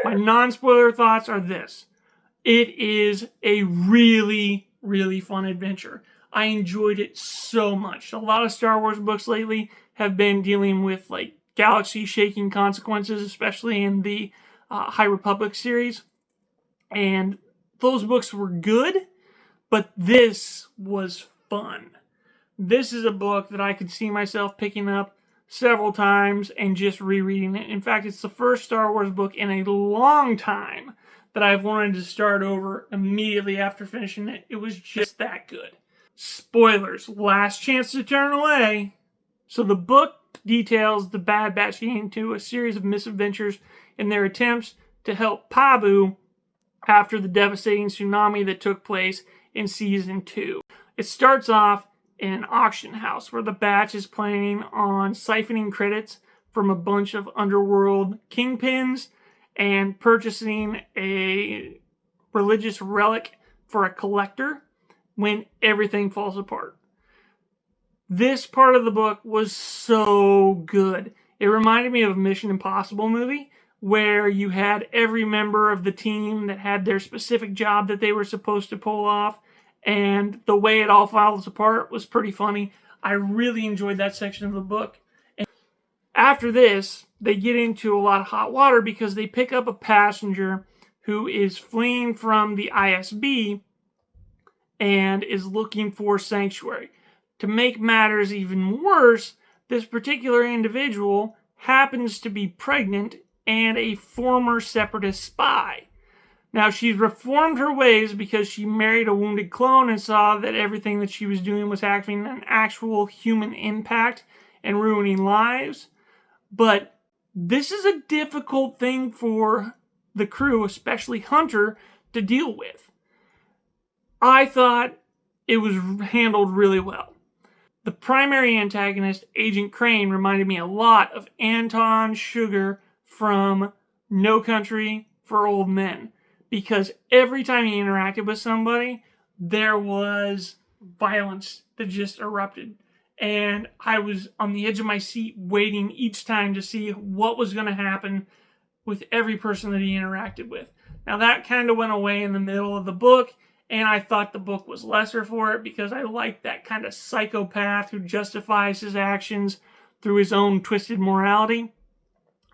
My non-spoiler thoughts are this. It is a really, really fun adventure. I enjoyed it so much. A lot of Star Wars books lately have been dealing with like galaxy-shaking consequences, especially in the High Republic series. And those books were good, but this was fun. This is a book that I could see myself picking up several times and just rereading it. In fact, it's the first Star Wars book in a long time that I've wanted to start over immediately after finishing it. It was just that good. Spoilers, last chance to turn away. So the book details the Bad Batch getting into a series of misadventures in their attempts to help Pabu after the devastating tsunami that took place in Season 2. It starts off in an auction house where the Batch is planning on siphoning credits from a bunch of underworld kingpins and purchasing a religious relic for a collector when everything falls apart. This part of the book was so good. It reminded me of a Mission Impossible movie where you had every member of the team that had their specific job that they were supposed to pull off, and the way it all falls apart was pretty funny. I really enjoyed that section of the book. And after this, they get into a lot of hot water because they pick up a passenger who is fleeing from the ISB and is looking for sanctuary. To make matters even worse, this particular individual happens to be pregnant and a former Separatist spy. Now, she's reformed her ways because she married a wounded clone and saw that everything that she was doing was having an actual human impact and ruining lives. But this is a difficult thing for the crew, especially Hunter, to deal with. I thought it was handled really well. The primary antagonist, Agent Crane, reminded me a lot of Anton Sugar from No Country for Old Men, because every time he interacted with somebody, there was violence that just erupted. And I was on the edge of my seat waiting each time to see what was going to happen with every person that he interacted with. Now that kind of went away in the middle of the book, and I thought the book was lesser for it because I liked that kind of psychopath who justifies his actions through his own twisted morality.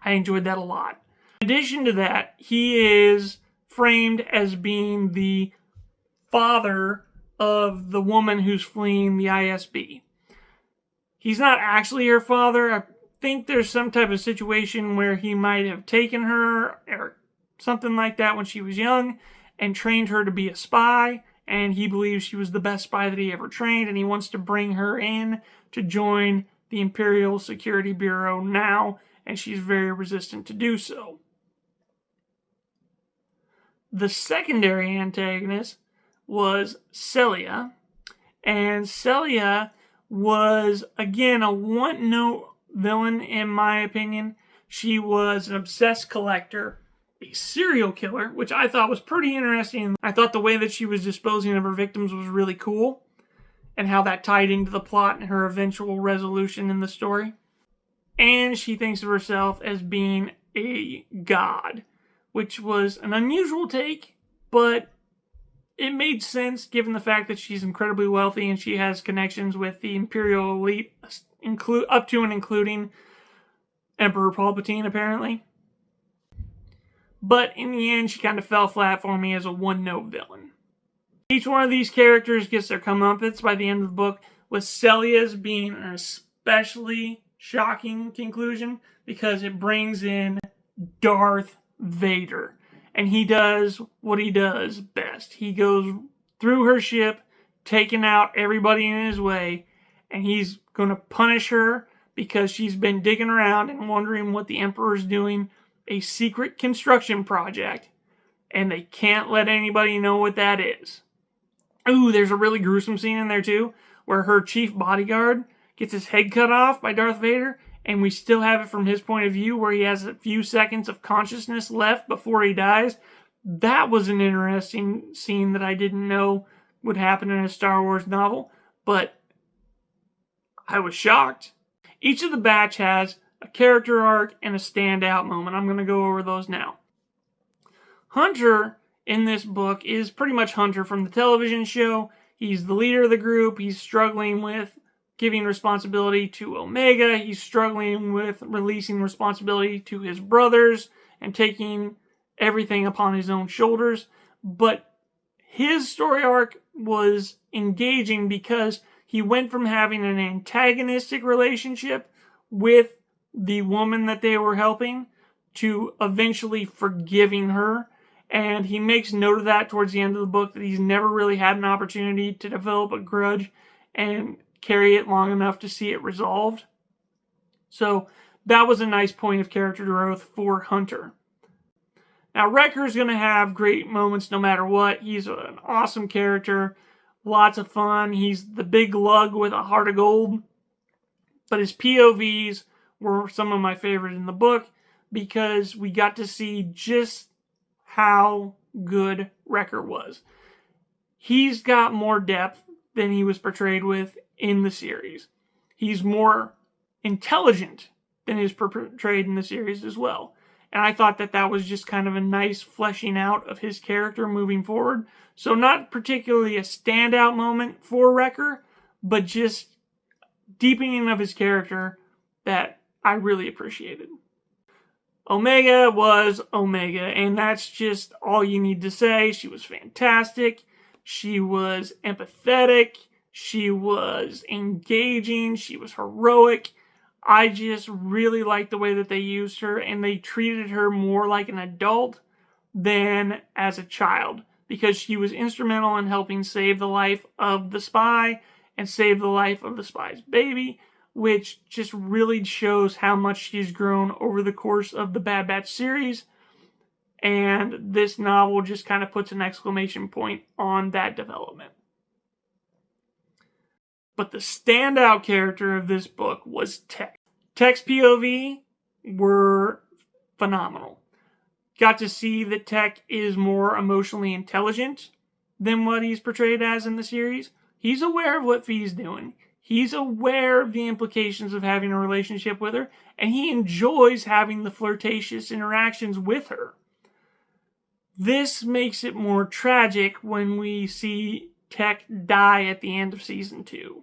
I enjoyed that a lot. In addition to that, he is framed as being the father of the woman who's fleeing the ISB. He's not actually her father. I think there's some type of situation where he might have taken her or something like that when she was young and trained her to be a spy, and he believes she was the best spy that he ever trained, and he wants to bring her in to join the Imperial Security Bureau now, and she's very resistant to do so. The secondary antagonist was Celia, and Celia was, again, a one-note villain in my opinion. She was an obsessed collector, a serial killer, which I thought was pretty interesting. I thought the way that she was disposing of her victims was really cool, and how that tied into the plot and her eventual resolution in the story. And she thinks of herself as being a god, which was an unusual take, but it made sense given the fact that she's incredibly wealthy and she has connections with the Imperial elite, up to and including Emperor Palpatine, apparently. But in the end, she kind of fell flat for me as a one-note villain. Each one of these characters gets their comeuppance by the end of the book, with Celia's being an especially shocking conclusion because it brings in Darth Vader. And he does what he does best. He goes through her ship, taking out everybody in his way, and he's going to punish her because she's been digging around and wondering what the Emperor's doing, a secret construction project, and they can't let anybody know what that is. Ooh, there's a really gruesome scene in there too, where her chief bodyguard gets his head cut off by Darth Vader, and we still have it from his point of view where he has a few seconds of consciousness left before he dies. That was an interesting scene that I didn't know would happen in a Star Wars novel, but I was shocked. Each of the batch has a character arc and a standout moment. I'm going to go over those now. Hunter in this book is pretty much Hunter from the television show. He's the leader of the group. He's struggling with giving responsibility to Omega. He's struggling with releasing responsibility to his brothers and taking everything upon his own shoulders. But his story arc was engaging because he went from having an antagonistic relationship with the woman that they were helping to eventually forgiving her. And he makes note of that towards the end of the book, that he's never really had an opportunity to develop a grudge and carry it long enough to see it resolved. So that was a nice point of character growth for Hunter. Now, Wrecker's going to have great moments no matter what. He's an awesome character, lots of fun. He's the big lug with a heart of gold. But his POVs were some of my favorite in the book because we got to see just how good Wrecker was. He's got more depth than he was portrayed with in the series. He's more intelligent than is portrayed in the series as well. And I thought that that was just kind of a nice fleshing out of his character moving forward. So not particularly a standout moment for Wrecker, but just deepening of his character that I really appreciated. Omega was Omega, and that's just all you need to say. She was fantastic. She was empathetic. She was engaging. She was heroic. I just really liked the way that they used her, and they treated her more like an adult than as a child, because she was instrumental in helping save the life of the spy and save the life of the spy's baby, which just really shows how much she's grown over the course of the Bad Batch series. And this novel just kind of puts an exclamation point on that development. But the standout character of this book was Tech. Tech's POV were phenomenal. Got to see that Tech is more emotionally intelligent than what he's portrayed as in the series. He's aware of what Fee's doing. He's aware of the implications of having a relationship with her, and he enjoys having the flirtatious interactions with her. This makes it more tragic when we see Tech die at the end of Season 2.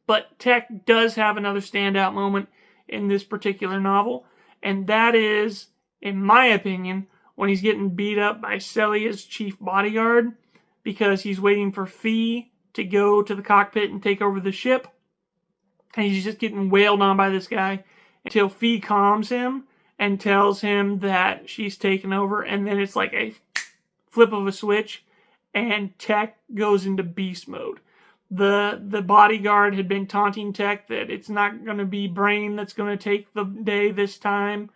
But Tech does have another standout moment in this particular novel, and that is, in my opinion, when he's getting beat up by Celia's chief bodyguard because he's waiting for Fee to go to the cockpit and take over the ship. And he's just getting wailed on by this guy until Fee calms him and tells him that she's taken over. And then it's like a flip of a switch and Tech goes into beast mode. The bodyguard had been taunting Tech that it's not going to be Brain that's going to take the day this time.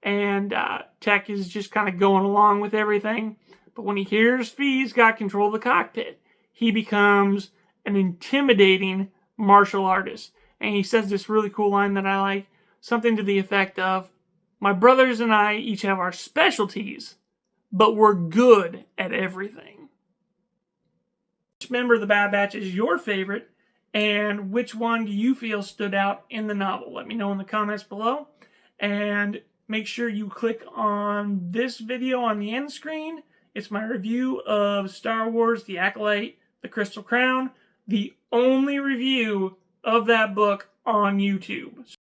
And Tech is just kind of going along with everything. But when he hears Fee's got control of the cockpit, he becomes an intimidating martial artist. And he says this really cool line that I like, something to the effect of, "My brothers and I each have our specialties, but we're good at everything." Which member of the Bad Batch is your favorite, and which one do you feel stood out in the novel? Let me know in the comments below. And make sure you click on this video on the end screen. It's my review of Star Wars: The Acolyte, The Crystal Crown, the only review of that book on YouTube.